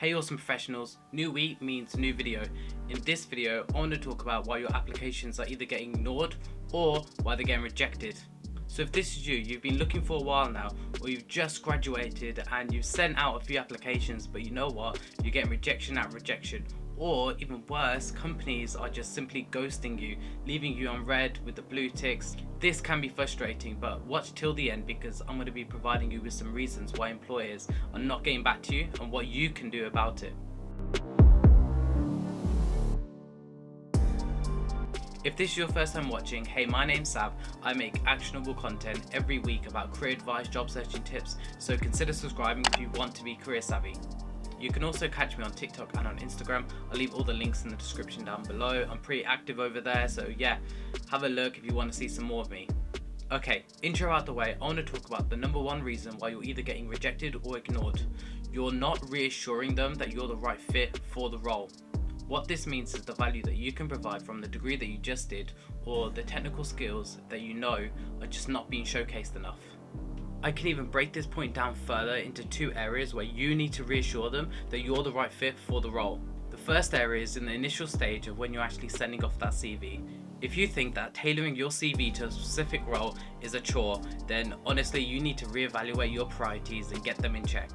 Hey awesome professionals, new week means new video. In this video, I want to talk about why your applications are either getting ignored or why they're getting rejected. So if this is you, you've been looking for a while now, or you've just graduated and you've sent out a few applications, but you know what, you're getting rejection at rejection. Or even worse, companies are just simply ghosting you, leaving you on red with the blue ticks. This can be frustrating, but watch till the end because I'm going to be providing you with some reasons why employers are not getting back to you and what you can do about it. If this is your first time watching, hey, my name's Sav. I make actionable content every week about career advice, job searching tips, so consider subscribing if you want to be career savvy. You can also catch me on TikTok and on Instagram. I'll leave all the links in the description down below. I'm pretty active over there, so yeah, have a look if you want to see some more of me. Okay, intro out the way, I want to talk about the number one reason why you're either getting rejected or ignored. You're not reassuring them that you're the right fit for the role. What this means is the value that you can provide from the degree that you just did or the technical skills that you know are just not being showcased enough. I can even break this point down further into two areas where you need to reassure them that you're the right fit for the role. The first area is in the initial stage of when you're actually sending off that CV. If you think that tailoring your CV to a specific role is a chore, then honestly you need to reevaluate your priorities and get them in check.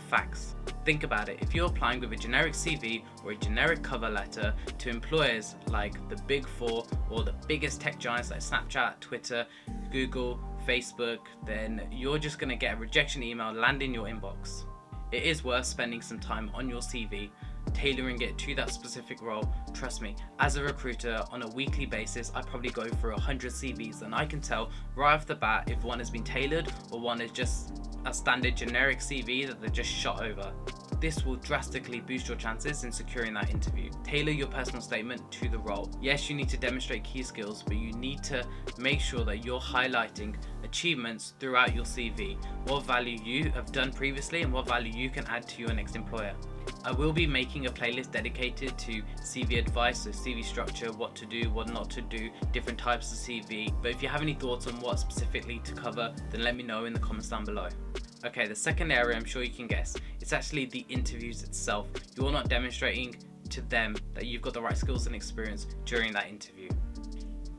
Facts. Think about it, if you're applying with a generic CV or a generic cover letter to employers like the big four or the biggest tech giants like Snapchat, Twitter, Google, Facebook, then you're just going to get a rejection email land in your inbox. It is worth spending some time on your CV, tailoring it to that specific role. Trust me, as a recruiter on a weekly basis, I probably go through 100 CVs and I can tell right off the bat if one has been tailored or one is just a standard generic CV that they just shot over. This will drastically boost your chances in securing that interview. Tailor your personal statement to the role. Yes, you need to demonstrate key skills, but you need to make sure that you're highlighting achievements throughout your CV, what value you have done previously and what value you can add to your next employer. I will be making a playlist dedicated to CV advice, so CV structure, what to do, what not to do, different types of CV. But if you have any thoughts on what specifically to cover, then let me know in the comments down below. Okay, the second area I'm sure you can guess, it's actually the interviews itself. You're not demonstrating to them that you've got the right skills and experience during that interview.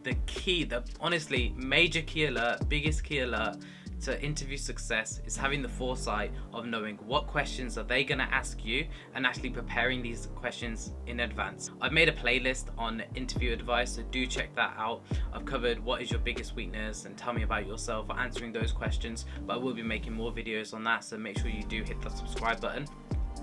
The honestly major key alert, biggest key alert to interview success is having the foresight of knowing what questions are they going to ask you and actually preparing these questions in advance. I've made a playlist on interview advice, so do check that out. I've covered what is your biggest weakness and tell me about yourself, answering those questions, but I will be making more videos on that, so make sure you do hit the subscribe button.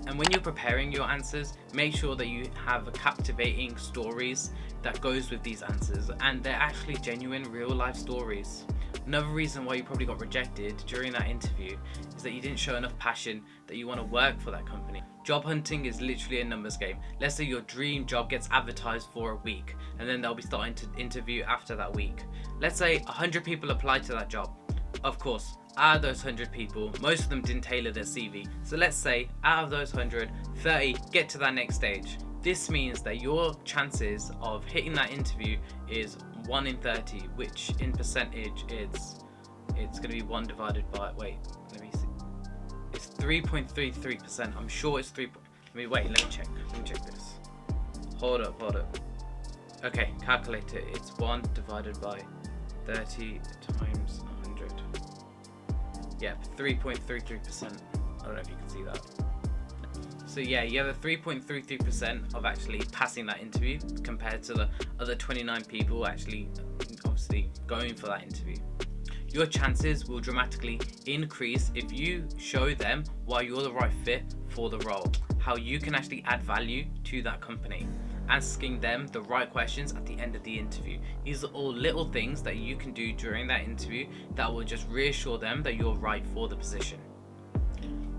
And when you're preparing your answers, make sure that you have captivating stories that goes with these answers, and they're actually genuine real life stories. Another reason why you probably got rejected during that interview is that you didn't show enough passion that you want to work for that company. Job hunting is literally a numbers game. Let's say your dream job gets advertised for a week and then they'll be starting to interview after that week. Let's say 100 people applied to that job. Of course, out of those 100 people, most of them didn't tailor their CV. So let's say out of those 100, 30 get to that next stage. This means that your chances of hitting that interview is 1 in 30, which in percentage it's going to be 1 divided by, wait, let me see. It's 3.33%. I'm sure it's 3. Let me check this. Hold up. Okay, calculate it. It's 1 divided by 30 times 100. Yeah, 3.33%. I don't know if you can see that. So yeah, you have a 3.33% of actually passing that interview compared to the other 29 people actually obviously going for that interview. Your chances will dramatically increase if you show them why you're the right fit for the role, how you can actually add value to that company, asking them the right questions at the end of the interview. These are all little things that you can do during that interview that will just reassure them that you're right for the position.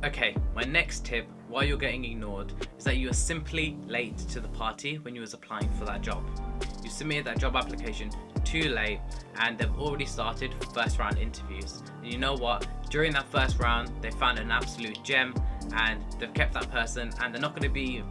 Okay, my next tip why you're getting ignored is that you are simply late to the party when you was applying for that job. You submitted that job application too late and they've already started first round interviews. And you know what? During that first round, they found an absolute gem and they've kept that person, and they're not going to be,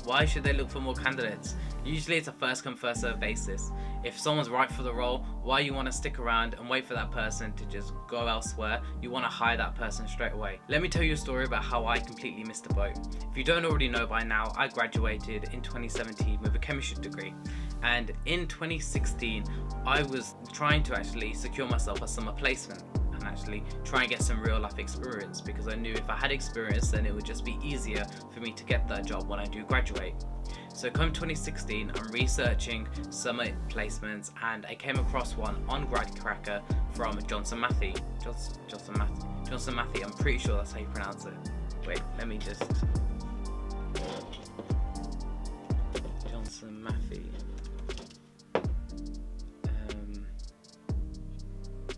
why should they look for more candidates? Usually it's a first come first serve basis. If someone's right for the role, why you want to stick around and wait for that person to just go elsewhere? You want to hire that person straight away. Let me tell you a story about how I completely missed the boat. If you don't already know by now, I graduated in 2017 with a chemistry degree, and in 2016 I was trying to actually secure myself a summer placement and actually try and get some real life experience, because I knew if I had experience then it would just be easier for me to get that job when I do graduate. So come 2016, I'm researching summer placements, and I came across one on Gradcracker from Johnson Matthey. Johnson Matthey, I'm pretty sure that's how you pronounce it. Wait, let me just... Johnson Matthey.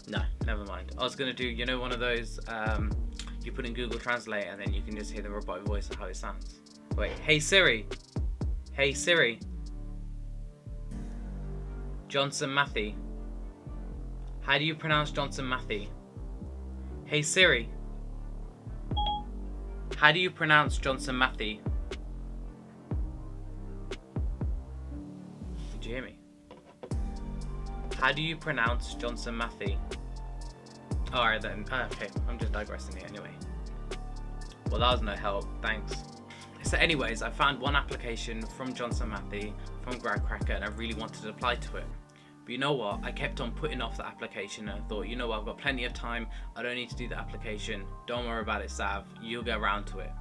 No, never mind. I was gonna do, you know, one of those, you put in Google Translate and then you can just hear the robot voice of how it sounds. Wait, hey Siri. Hey Siri. Johnson Matthey. How do you pronounce Johnson Matthey? Hey Siri. How do you pronounce Johnson Matthey? Did you hear me? How do you pronounce Johnson Matthey? Alright then, okay, I'm just digressing here anyway. Well, that was no help, thanks. So anyways, I found one application from Johnson Matthey, from Gradcracker, and I really wanted to apply to it. But you know what, I kept on putting off the application, and I thought, you know what, I've got plenty of time, I don't need to do the application, don't worry about it Sav, you'll get around to it.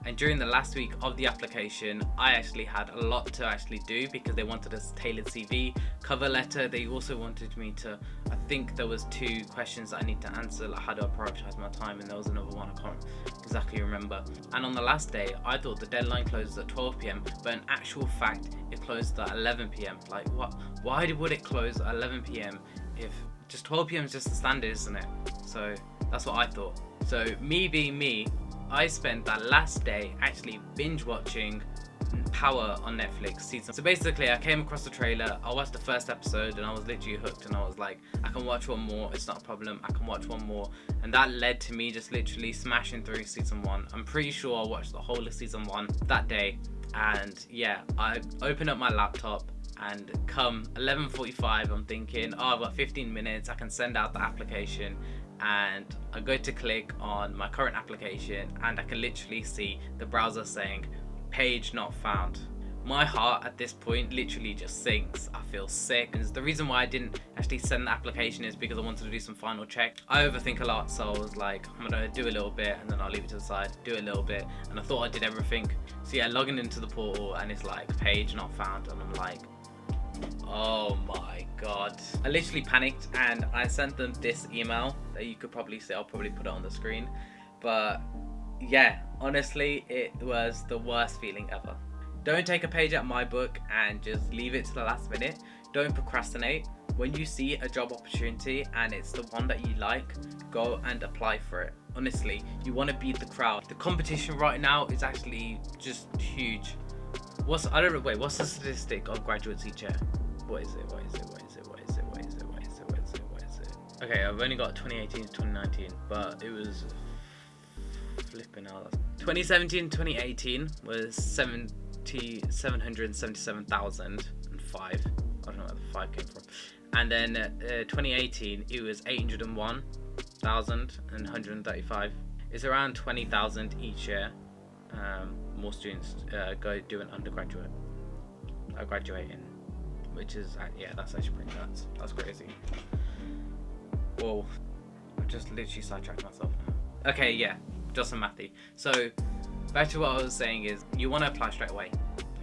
And during the last week of the application, I actually had a lot to actually do, because they wanted a tailored CV, cover letter. They also wanted me to, I think there was 2 questions that I need to answer, like how do I prioritize my time, and there was another one I can't exactly remember. And on the last day, I thought the deadline closes at 12 p.m, but in actual fact, it closed at 11 p.m. Like what? Why would it close at 11 p.m. if just 12 p.m. is just the standard, isn't it? So that's what I thought. So me being me, I spent that last day actually binge watching Power on Netflix season. So basically I came across the trailer, I watched the first episode and I was literally hooked, and I was like, I can watch one more, it's not a problem, I can watch one more. And that led to me just literally smashing through season 1. I'm pretty sure I watched the whole of season 1 that day. And yeah, I opened up my laptop, and come 11:45 I'm thinking, oh, I've got 15 minutes, I can send out the application. And I go to click on my current application, and I can literally see the browser saying page not found. My heart at this point literally just sinks. I feel sick. And the reason why I didn't actually send the application is because I wanted to do some final check. I overthink a lot, so I was like, I'm gonna do a little bit and then I'll leave it to the side, do it a little bit, and I thought I did everything. So yeah, logging into the portal and it's like page not found, and I'm like, oh my god. I literally panicked, and I sent them this email that you could probably see. I'll probably put it on the screen. But yeah, honestly, it was the worst feeling ever. Don't take a page out of my book and just leave it to the last minute. Don't procrastinate. When you see a job opportunity and it's the one that you like, go and apply for it. Honestly, you want to beat the crowd. The competition right now is actually just huge. What's the statistic of graduate teacher? What is it? Okay, I've only got 2018 to 2019, but it was flipping out. 2017 2018 was 777,005. I don't know where the 5 came from. And then 2018 it was 801,135. It's around 20,000 each year. More students go do an undergraduate, graduating, which is that's actually pretty nuts. That's crazy. Whoa, I've just literally sidetracked myself now. Okay, yeah, Johnson Matthey. So back to what I was saying is, you want to apply straight away.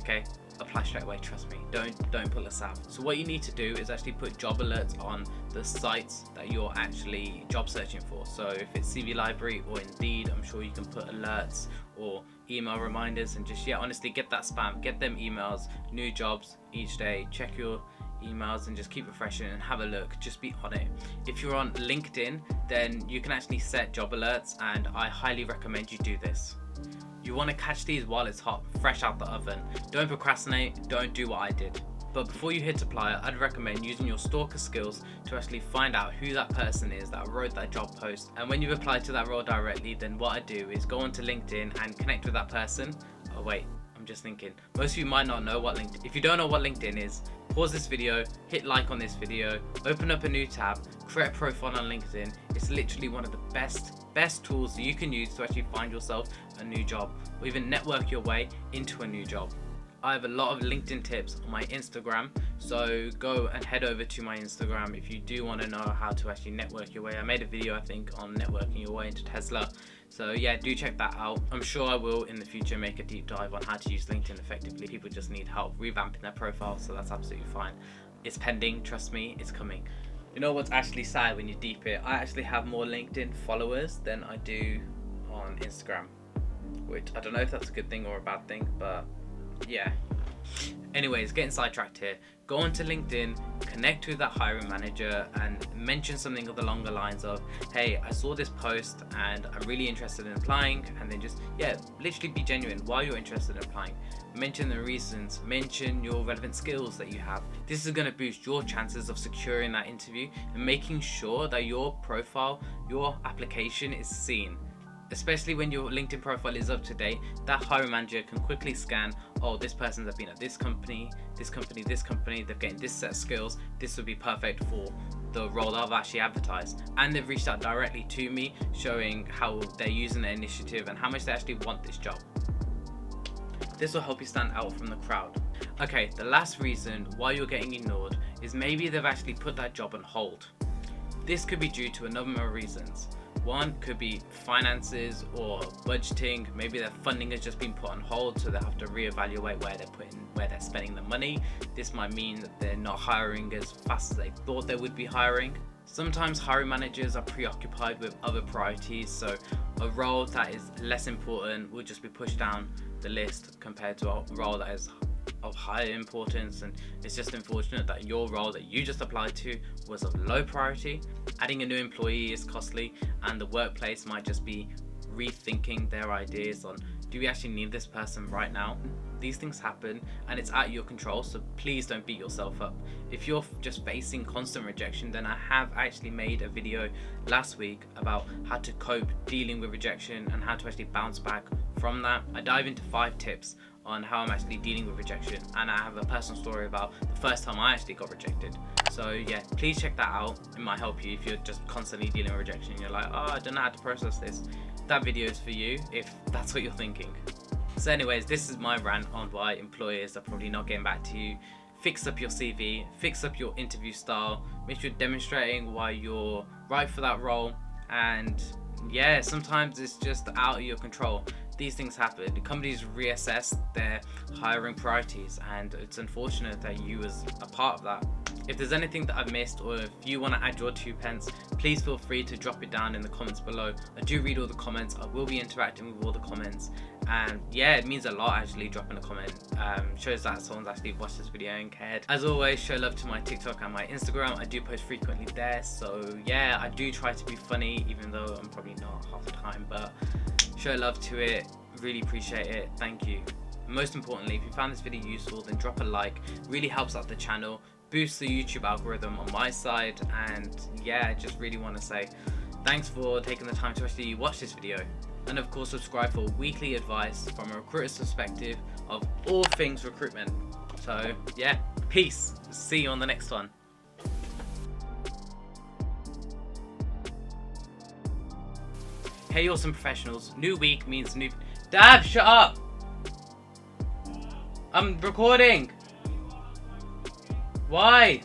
Okay, apply straight away, trust me. Don't pull this out. So what you need to do is actually put job alerts on the sites that you're actually job searching for. So if it's CV Library or Indeed, I'm sure you can put alerts or email reminders, and just honestly get that spam, get them emails, new jobs each day. Check your emails and just keep refreshing and have a look. Just be on it. If you're on LinkedIn, then you can actually set job alerts, and I highly recommend you do this. You want to catch these while it's hot, fresh out the oven. Don't procrastinate. Don't do what I did. But before you hit apply, I'd recommend using your stalker skills to actually find out who that person is that wrote that job post. And when you've applied to that role directly, then what I do is go onto LinkedIn and connect with that person. Oh wait, I'm just thinking, most of you might not know what LinkedIn. If you don't know what LinkedIn is, pause this video, hit like on this video, open up a new tab, create a profile on LinkedIn. It's literally one of the best tools that you can use to actually find yourself a new job, or even network your way into a new job. I have a lot of LinkedIn tips on my Instagram, so go and head over to my Instagram if you do want to know how to actually network your way. I made a video, I think, on networking your way into Tesla. So yeah, do check that out. I'm sure I will in the future make a deep dive on how to use LinkedIn effectively. People just need help revamping their profile, so that's absolutely fine. It's pending, trust me, it's coming. You know what's actually sad when you deep it? I actually have more LinkedIn followers than I do on Instagram, which I don't know if that's a good thing or a bad thing, but yeah. Anyways, getting sidetracked here. Go onto LinkedIn, connect with that hiring manager and mention something along the lines of, hey, I saw this post and I'm really interested in applying. And then just, yeah, literally be genuine why you're interested in applying. Mention the reasons, mention your relevant skills that you have. This is going to boost your chances of securing that interview and making sure that your profile, your application is seen. Especially when your LinkedIn profile is up to date, that hiring manager can quickly scan, oh, this person's been at this company, they're getting this set of skills, this would be perfect for the role that I've actually advertised. And they've reached out directly to me, showing how they're using their initiative and how much they actually want this job. This will help you stand out from the crowd. Okay, the last reason why you're getting ignored is maybe they've actually put that job on hold. This could be due to a number of reasons. One could be finances or budgeting. Maybe their funding has just been put on hold, so they have to reevaluate where they're spending the money. This might mean that they're not hiring as fast as they thought they would be hiring. Sometimes hiring managers are preoccupied with other priorities, so a role that is less important will just be pushed down the list compared to a role that is of higher importance. And it's just unfortunate that your role that you just applied to was of low priority. Adding a new employee is costly, and the workplace might just be rethinking their ideas on, do we actually need this person right now? These things happen and it's out of your control, so please don't beat yourself up. If you're just facing constant rejection, then I have actually made a video last week about how to cope dealing with rejection and how to actually bounce back from that. I dive into 5 tips on how I'm actually dealing with rejection, and I have a personal story about the first time I actually got rejected. So yeah, please check that out. It might help you if you're just constantly dealing with rejection. You're like, oh, I don't know how to process this. That video is for you if that's what you're thinking. So anyways, this is my rant on why employers are probably not getting back to you. Fix up your CV, fix up your interview style, make sure you're demonstrating why you're right for that role. And yeah, sometimes it's just out of your control. These things happen. Companies reassess their hiring priorities, and it's unfortunate that you was a part of that. If there's anything that I've missed, or if you want to add your 2 pence, please feel free to drop it down in the comments below. I do read all the comments. I will be interacting with all the comments, and yeah, it means a lot actually dropping a comment. Shows that someone's actually watched this video and cared. As always, show love to my TikTok and my Instagram. I do post frequently there, so yeah, I do try to be funny, even though I'm probably not half the time, but show love to it. Really appreciate it. Thank you. Most importantly, if you found this video useful, then drop a like. It really helps out the channel, boosts the YouTube algorithm on my side, and yeah, I just really want to say thanks for taking the time to actually watch this video. And of course, subscribe for weekly advice from a recruiter's perspective of all things recruitment. So yeah, peace. See you on the next one. Hey awesome professionals, new week means new... Dad, shut up! I'm recording! Why?